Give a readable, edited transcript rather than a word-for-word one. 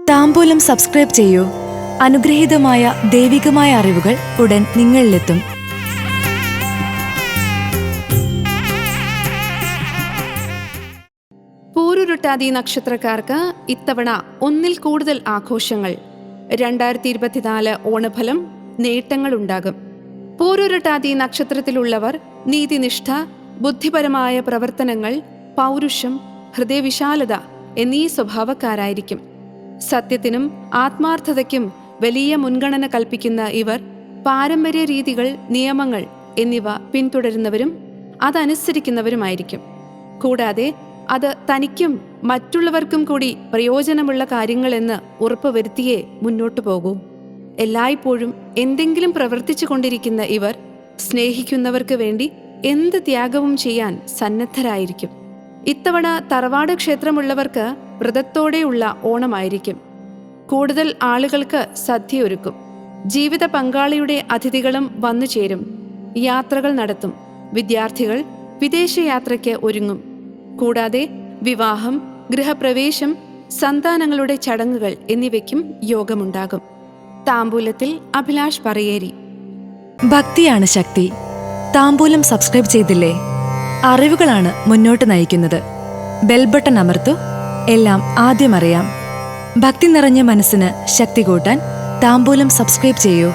താംബൂലം subscribe ചെയ്യൂ. അനുഗ്രഹീതമായ ദൈവികമായ അറിവുകൾ ഉടൻ നിങ്ങളിലെത്തും. പൂരുരുട്ടാതി നക്ഷത്രക്കാർക്ക് ഇത്തവണ ഒന്നിൽ കൂടുതൽ ആഘോഷങ്ങൾ. 2024 ഓണഫലം നേട്ടങ്ങളുണ്ടാകും. പൂരുരുട്ടാതി നക്ഷത്രത്തിലുള്ളവർ നീതിനിഷ്ഠ, ബുദ്ധിപരമായ പ്രവർത്തനങ്ങൾ, പൗരുഷം, ഹൃദയവിശാലത എന്നീ സ്വഭാവക്കാരായിരിക്കും. സത്യത്തിനും ആത്മാർത്ഥതയ്ക്കും വലിയ മുൻഗണന കൽപ്പിക്കുന്ന ഇവർ പാരമ്പര്യ രീതികൾ, നിയമങ്ങൾ എന്നിവ പിന്തുടരുന്നവരും അതനുസരിക്കുന്നവരുമായിരിക്കും. കൂടാതെ അത് തനിക്കും മറ്റുള്ളവർക്കും കൂടി പ്രയോജനമുള്ള കാര്യങ്ങളെന്ന് ഉറപ്പുവരുത്തിയേ മുന്നോട്ടു പോകൂ. എല്ലായ്പ്പോഴും എന്തെങ്കിലും പ്രവർത്തിച്ചു കൊണ്ടിരിക്കുന്ന ഇവർ സ്നേഹിക്കുന്നവർക്ക് വേണ്ടി എന്ത് ത്യാഗവും ചെയ്യാൻ സന്നദ്ധരായിരിക്കും. ഇത്തവണ തറവാട് ക്ഷേത്രമുള്ളവർക്ക് വ്രതത്തോടെയുള്ള ഓണമായിരിക്കും. കൂടുതൽ ആളുകൾക്ക് സദ്യ ഒരുക്കും. ജീവിത പങ്കാളിയുടെ അതിഥികളും വന്നു ചേരും. യാത്രകൾ നടത്തും. വിദ്യാർത്ഥികൾ വിദേശയാത്രയ്ക്ക് ഒരുങ്ങും. കൂടാതെ വിവാഹം, ഗൃഹപ്രവേശം, സന്താനങ്ങളുടെ ചടങ്ങുകൾ എന്നിവയ്ക്കും യോഗമുണ്ടാകും. താംബൂലത്തിൽ അഭിലാഷ് പറയേരി. ഭക്തിയാണ് ശക്തി. താംബൂലം സബ്സ്ക്രൈബ് ചെയ്തില്ലേ? അറിവുകളാണ് മുന്നോട്ട് നയിക്കുന്നത്. ബെൽ ബട്ടൺ അമർത്തു. എല്ലാം ആദ്യം അറിയാം. ഭക്തി നിറഞ്ഞ മനസ്സിന് ശക്തി കൂട്ടാൻ താംബൂലം സബ്സ്ക്രൈബ് ചെയ്യൂ.